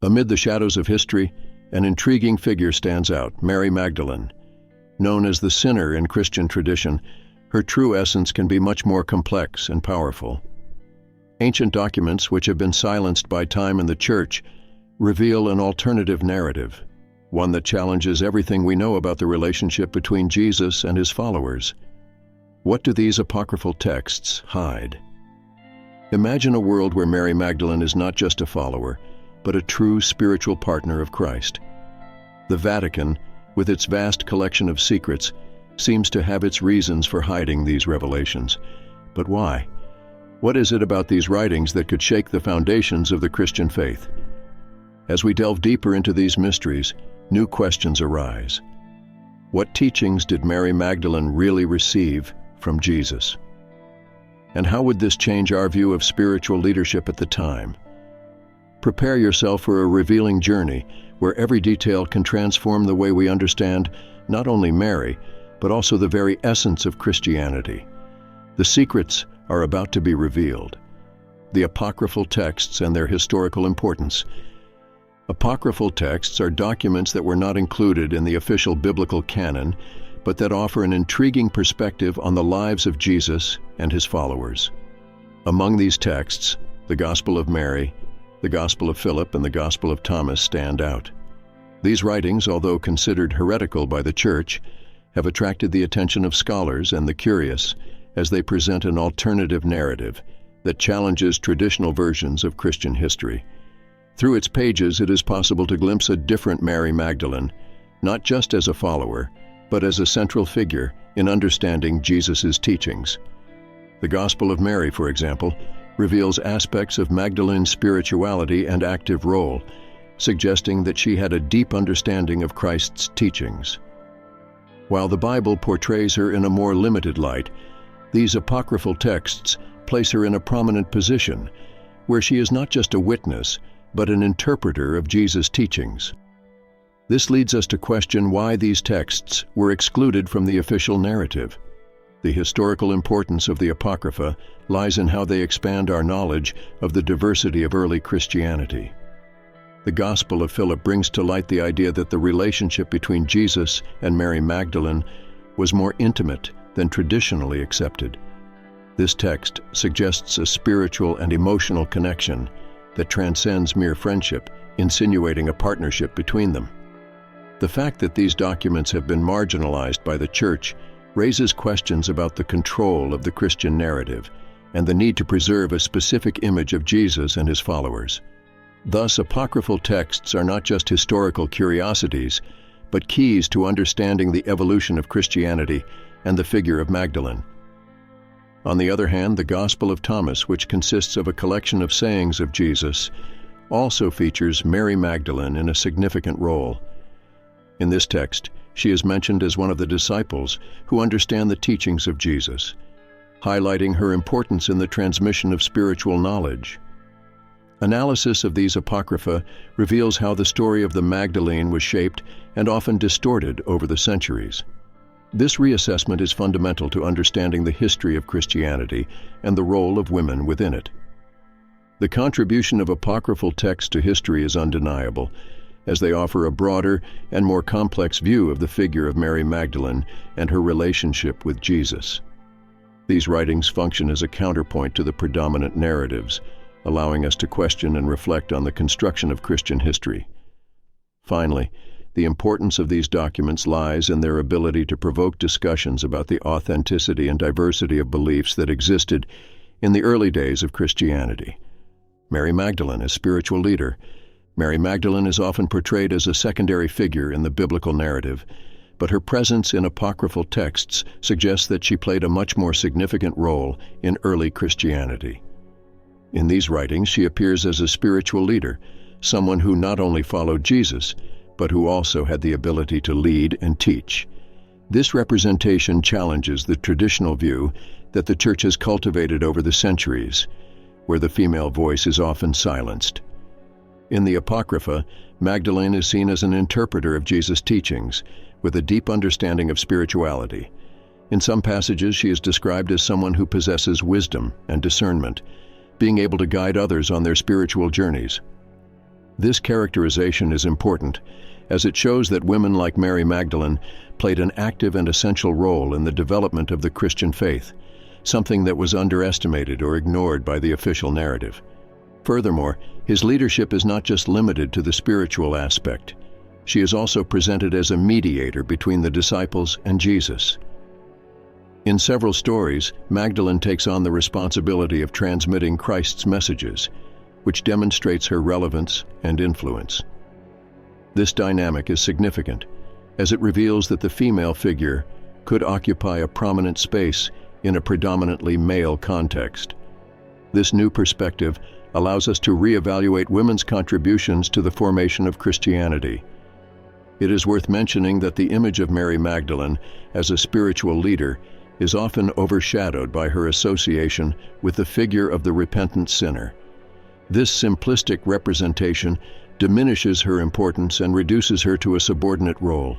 Amid the shadows of history, an intriguing figure stands out, Mary Magdalene. Known as the sinner in Christian tradition, her true essence can be much more complex and powerful. Ancient documents, which have been silenced by time and the Church, reveal an alternative narrative, one that challenges everything we know about the relationship between Jesus and his followers. What do these apocryphal texts hide? Imagine a world where Mary Magdalene is not just a follower, but a true spiritual partner of Christ. The Vatican, with its vast collection of secrets, seems to have its reasons for hiding these revelations. But why? What is it about these writings that could shake the foundations of the Christian faith? As we delve deeper into these mysteries, new questions arise. What teachings did Mary Magdalene really receive from Jesus? And how would this change our view of spiritual leadership at the time? Prepare yourself for a revealing journey where every detail can transform the way we understand not only Mary, but also the very essence of Christianity. The secrets are about to be revealed. The apocryphal texts and their historical importance. Apocryphal texts are documents that were not included in the official biblical canon, but that offer an intriguing perspective on the lives of Jesus and his followers. Among these texts, the Gospel of Mary, the Gospel of Philip, and the Gospel of Thomas stand out. These writings, although considered heretical by the Church, have attracted the attention of scholars and the curious as they present an alternative narrative that challenges traditional versions of Christian history. Through its pages, it is possible to glimpse a different Mary Magdalene, not just as a follower, but as a central figure in understanding Jesus' teachings. The Gospel of Mary, for example, reveals aspects of Magdalene's spirituality and active role, suggesting that she had a deep understanding of Christ's teachings. While the Bible portrays her in a more limited light, these apocryphal texts place her in a prominent position, where she is not just a witness, but an interpreter of Jesus' teachings. This leads us to question why these texts were excluded from the official narrative. The historical importance of the Apocrypha lies in how they expand our knowledge of the diversity of early Christianity. The Gospel of Philip brings to light the idea that the relationship between Jesus and Mary Magdalene was more intimate than traditionally accepted. This text suggests a spiritual and emotional connection that transcends mere friendship, insinuating a partnership between them. The fact that these documents have been marginalized by the Church raises questions about the control of the Christian narrative and the need to preserve a specific image of Jesus and his followers. Thus, apocryphal texts are not just historical curiosities, but keys to understanding the evolution of Christianity and the figure of Magdalene. On the other hand, the Gospel of Thomas, which consists of a collection of sayings of Jesus, also features Mary Magdalene in a significant role. In this text, she is mentioned as one of the disciples who understand the teachings of Jesus, highlighting her importance in the transmission of spiritual knowledge. Analysis of these apocrypha reveals how the story of the Magdalene was shaped and often distorted over the centuries. This reassessment is fundamental to understanding the history of Christianity and the role of women within it. The contribution of apocryphal texts to history is undeniable, as they offer a broader and more complex view of the figure of Mary Magdalene and her relationship with Jesus. These writings function as a counterpoint to the predominant narratives, allowing us to question and reflect on the construction of Christian history. Finally, the importance of these documents lies in their ability to provoke discussions about the authenticity and diversity of beliefs that existed in the early days of Christianity. Mary Magdalene as spiritual leader. Mary Magdalene is often portrayed as a secondary figure in the biblical narrative, but her presence in apocryphal texts suggests that she played a much more significant role in early Christianity. In these writings, she appears as a spiritual leader, someone who not only followed Jesus, but who also had the ability to lead and teach. This representation challenges the traditional view that the Church has cultivated over the centuries, where the female voice is often silenced. In the Apocrypha, Magdalene is seen as an interpreter of Jesus' teachings, with a deep understanding of spirituality. In some passages, she is described as someone who possesses wisdom and discernment, being able to guide others on their spiritual journeys. This characterization is important, as it shows that women like Mary Magdalene played an active and essential role in the development of the Christian faith, something that was underestimated or ignored by the official narrative. Furthermore, his leadership is not just limited to the spiritual aspect. She is also presented as a mediator between the disciples and Jesus. In several stories, Magdalene takes on the responsibility of transmitting Christ's messages, which demonstrates her relevance and influence. This dynamic is significant, as it reveals that the female figure could occupy a prominent space in a predominantly male context. This new perspective allows us to reevaluate women's contributions to the formation of Christianity. It is worth mentioning that the image of Mary Magdalene as a spiritual leader is often overshadowed by her association with the figure of the repentant sinner. This simplistic representation diminishes her importance and reduces her to a subordinate role.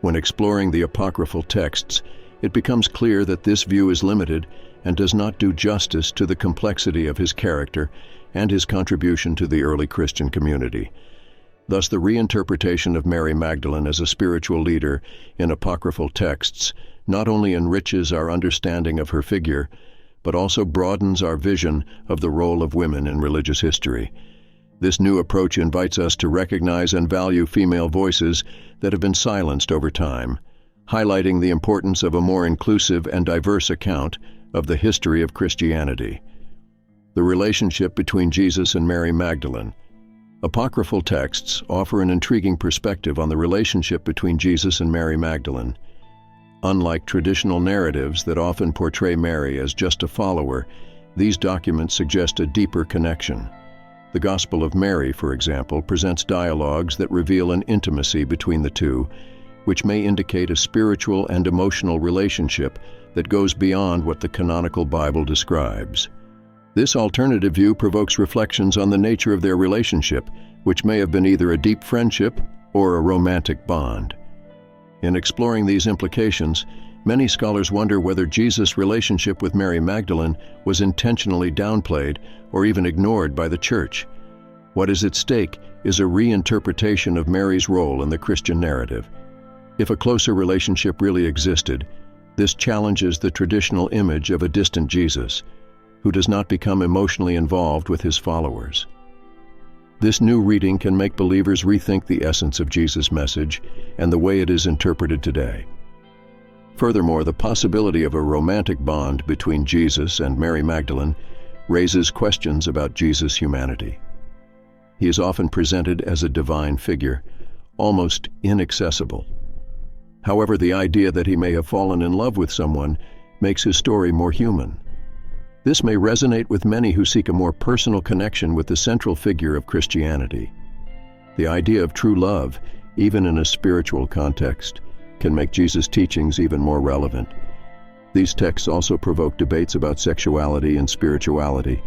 When exploring the apocryphal texts, it becomes clear that this view is limited and does not do justice to the complexity of his character and his contribution to the early Christian community. Thus, the reinterpretation of Mary Magdalene as a spiritual leader in apocryphal texts not only enriches our understanding of her figure, but also broadens our vision of the role of women in religious history. This new approach invites us to recognize and value female voices that have been silenced over time, highlighting the importance of a more inclusive and diverse account of the history of Christianity. The relationship between Jesus and Mary Magdalene. Apocryphal texts offer an intriguing perspective on the relationship between Jesus and Mary Magdalene. Unlike traditional narratives that often portray Mary as just a follower, these documents suggest a deeper connection. The Gospel of Mary, for example, presents dialogues that reveal an intimacy between the two, which may indicate a spiritual and emotional relationship that goes beyond what the canonical Bible describes. This alternative view provokes reflections on the nature of their relationship, which may have been either a deep friendship or a romantic bond. In exploring these implications, many scholars wonder whether Jesus' relationship with Mary Magdalene was intentionally downplayed or even ignored by the Church. What is at stake is a reinterpretation of Mary's role in the Christian narrative. If a closer relationship really existed, this challenges the traditional image of a distant Jesus, who does not become emotionally involved with his followers. This new reading can make believers rethink the essence of Jesus' message and the way it is interpreted today. Furthermore, the possibility of a romantic bond between Jesus and Mary Magdalene raises questions about Jesus' humanity. He is often presented as a divine figure, almost inaccessible. However, the idea that he may have fallen in love with someone makes his story more human. This may resonate with many who seek a more personal connection with the central figure of Christianity. The idea of true love, even in a spiritual context, can make Jesus' teachings even more relevant. These texts also provoke debates about sexuality and spirituality.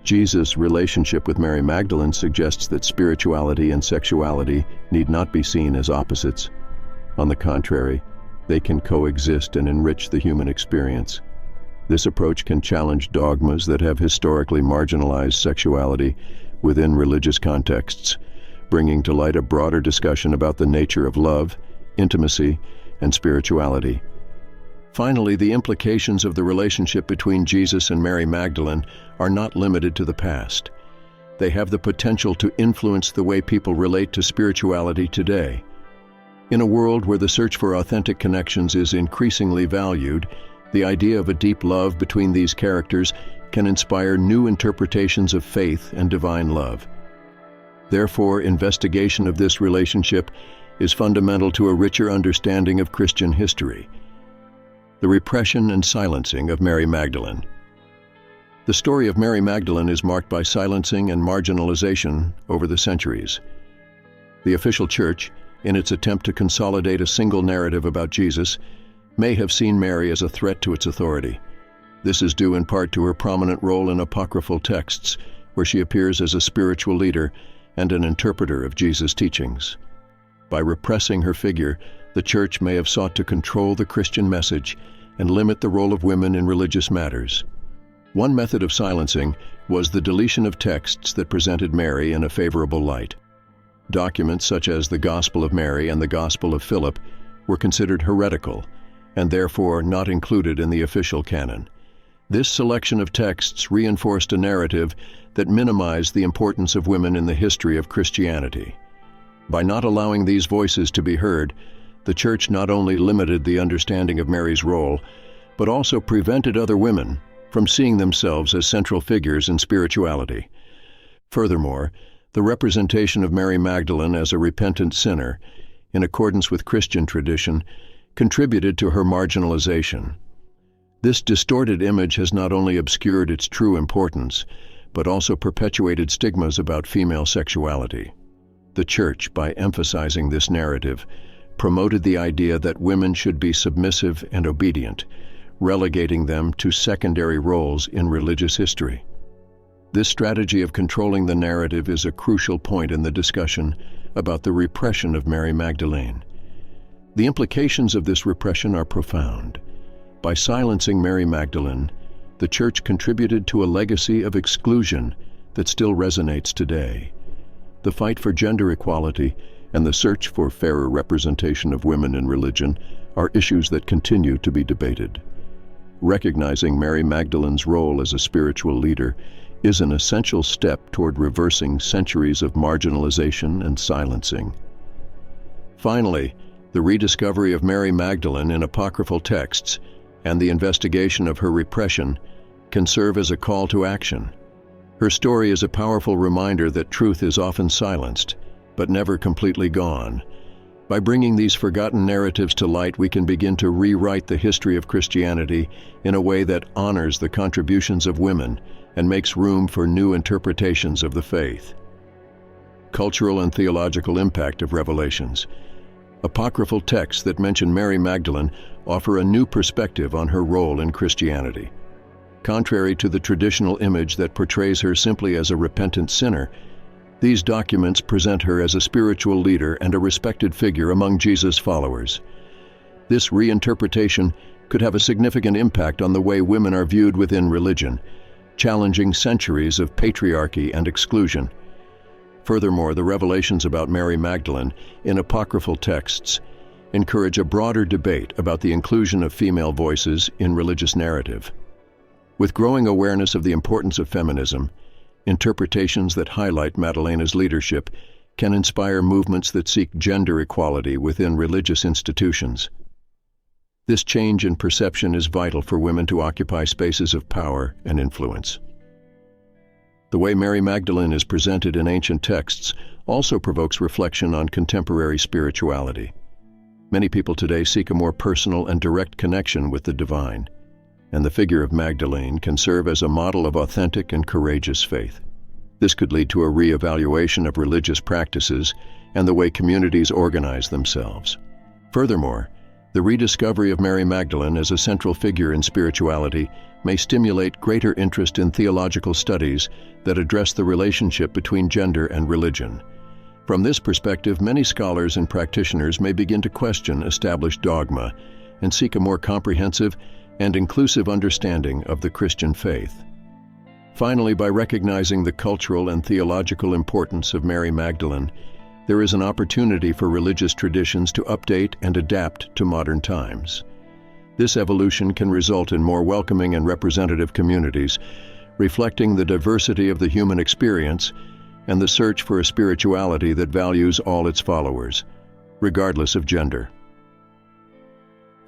Jesus' relationship with Mary Magdalene suggests that spirituality and sexuality need not be seen as opposites. On the contrary, they can coexist and enrich the human experience. This approach can challenge dogmas that have historically marginalized sexuality within religious contexts, bringing to light a broader discussion about the nature of love, intimacy, and spirituality. Finally, the implications of the relationship between Jesus and Mary Magdalene are not limited to the past. They have the potential to influence the way people relate to spirituality today. In a world where the search for authentic connections is increasingly valued, the idea of a deep love between these characters can inspire new interpretations of faith and divine love. Therefore, investigation of this relationship is fundamental to a richer understanding of Christian history. The repression and silencing of Mary Magdalene. The story of Mary Magdalene is marked by silencing and marginalization over the centuries. The official Church, in its attempt to consolidate a single narrative about Jesus, may have seen Mary as a threat to its authority. This is due in part to her prominent role in apocryphal texts, where she appears as a spiritual leader and an interpreter of Jesus' teachings. By repressing her figure, the Church may have sought to control the Christian message and limit the role of women in religious matters. One method of silencing was the deletion of texts that presented Mary in a favorable light. Documents such as the Gospel of Mary and the Gospel of Philip were considered heretical and therefore not included in the official canon. This selection of texts reinforced a narrative that minimized the importance of women in the history of Christianity. By not allowing these voices to be heard, the Church not only limited the understanding of Mary's role, but also prevented other women from seeing themselves as central figures in spirituality. Furthermore, the representation of Mary Magdalene as a repentant sinner, in accordance with Christian tradition, contributed to her marginalization. This distorted image has not only obscured its true importance, but also perpetuated stigmas about female sexuality. The Church, by emphasizing this narrative, promoted the idea that women should be submissive and obedient, relegating them to secondary roles in religious history. This strategy of controlling the narrative is a crucial point in the discussion about the repression of Mary Magdalene. The implications of this repression are profound. By silencing Mary Magdalene, the Church contributed to a legacy of exclusion that still resonates today. The fight for gender equality and the search for fairer representation of women in religion are issues that continue to be debated. Recognizing Mary Magdalene's role as a spiritual leader is an essential step toward reversing centuries of marginalization and silencing. Finally, the rediscovery of Mary Magdalene in apocryphal texts and the investigation of her repression can serve as a call to action. Her story is a powerful reminder that truth is often silenced, but never completely gone. By bringing these forgotten narratives to light, we can begin to rewrite the history of Christianity in a way that honors the contributions of women and makes room for new interpretations of the faith. Cultural and theological impact of revelations. Apocryphal texts that mention Mary Magdalene offer a new perspective on her role in Christianity. Contrary to the traditional image that portrays her simply as a repentant sinner, these documents present her as a spiritual leader and a respected figure among Jesus' followers. This reinterpretation could have a significant impact on the way women are viewed within religion, challenging centuries of patriarchy and exclusion. Furthermore, the revelations about Mary Magdalene in apocryphal texts encourage a broader debate about the inclusion of female voices in religious narrative. With growing awareness of the importance of feminism, interpretations that highlight Magdalene's leadership can inspire movements that seek gender equality within religious institutions. This change in perception is vital for women to occupy spaces of power and influence. The way Mary Magdalene is presented in ancient texts also provokes reflection on contemporary spirituality. Many people today seek a more personal and direct connection with the divine, and the figure of Magdalene can serve as a model of authentic and courageous faith. This could lead to a re-evaluation of religious practices and the way communities organize themselves. Furthermore, the rediscovery of Mary Magdalene as a central figure in spirituality may stimulate greater interest in theological studies that address the relationship between gender and religion. From this perspective, many scholars and practitioners may begin to question established dogma and seek a more comprehensive and inclusive understanding of the Christian faith. Finally, by recognizing the cultural and theological importance of Mary Magdalene, there is an opportunity for religious traditions to update and adapt to modern times. This evolution can result in more welcoming and representative communities, reflecting the diversity of the human experience and the search for a spirituality that values all its followers, regardless of gender.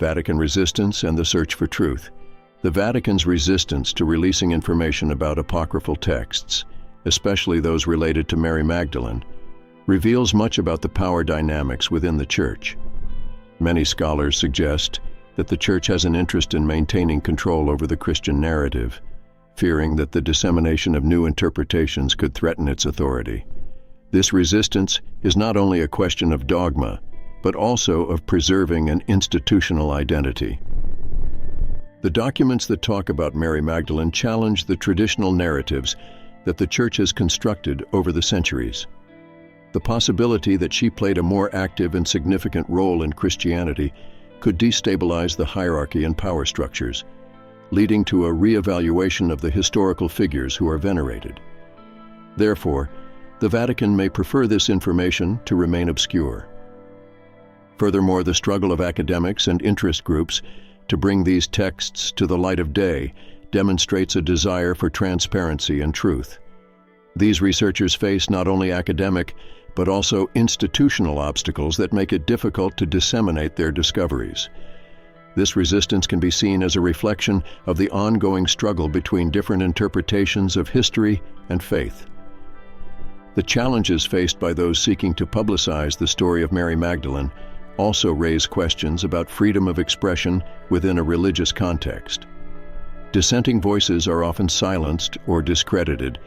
Vatican resistance and the search for truth. The Vatican's resistance to releasing information about apocryphal texts, especially those related to Mary Magdalene, reveals much about the power dynamics within the Church. Many scholars suggest that the Church has an interest in maintaining control over the Christian narrative, fearing that the dissemination of new interpretations could threaten its authority. This resistance is not only a question of dogma, but also of preserving an institutional identity. The documents that talk about Mary Magdalene challenge the traditional narratives that the Church has constructed over the centuries. The possibility that she played a more active and significant role in Christianity could destabilize the hierarchy and power structures. leading to a re-evaluation of the historical figures who are venerated. Therefore, the Vatican may prefer this information to remain obscure. Furthermore, the struggle of academics and interest groups to bring these texts to the light of day demonstrates a desire for transparency and truth. These researchers face not only academic, but also institutional obstacles that make it difficult to disseminate their discoveries. This resistance can be seen as a reflection of the ongoing struggle between different interpretations of history and faith. The challenges faced by those seeking to publicize the story of Mary Magdalene also raise questions about freedom of expression within a religious context. Dissenting voices are often silenced or discredited,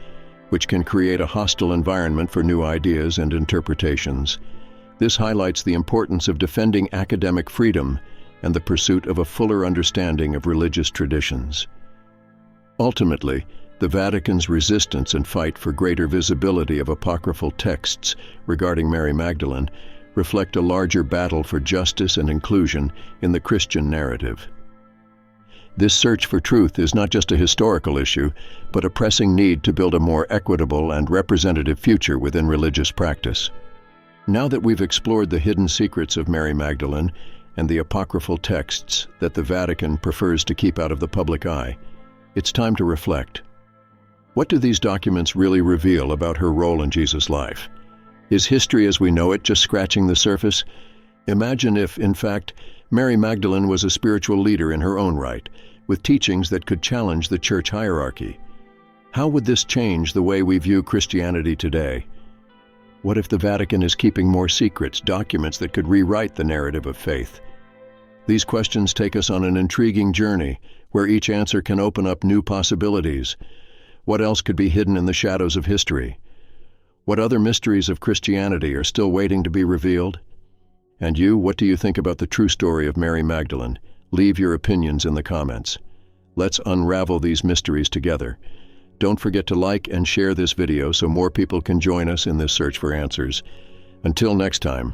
which can create a hostile environment for new ideas and interpretations. This highlights the importance of defending academic freedom and the pursuit of a fuller understanding of religious traditions. Ultimately, the Vatican's resistance and fight for greater visibility of apocryphal texts regarding Mary Magdalene reflect a larger battle for justice and inclusion in the Christian narrative. This search for truth is not just a historical issue, but a pressing need to build a more equitable and representative future within religious practice. Now that we've explored the hidden secrets of Mary Magdalene and the apocryphal texts that the Vatican prefers to keep out of the public eye, it's time to reflect. What do these documents really reveal about her role in Jesus' life? Is history as we know it just scratching the surface? Imagine if, in fact, Mary Magdalene was a spiritual leader in her own right, with teachings that could challenge the church hierarchy. How would this change the way we view Christianity today? What if the Vatican is keeping more secrets, documents that could rewrite the narrative of faith? These questions take us on an intriguing journey, where each answer can open up new possibilities. What else could be hidden in the shadows of history? What other mysteries of Christianity are still waiting to be revealed? And you, what do you think about the true story of Mary Magdalene? Leave your opinions in the comments. Let's unravel these mysteries together. Don't forget to like and share this video so more people can join us in this search for answers. Until next time.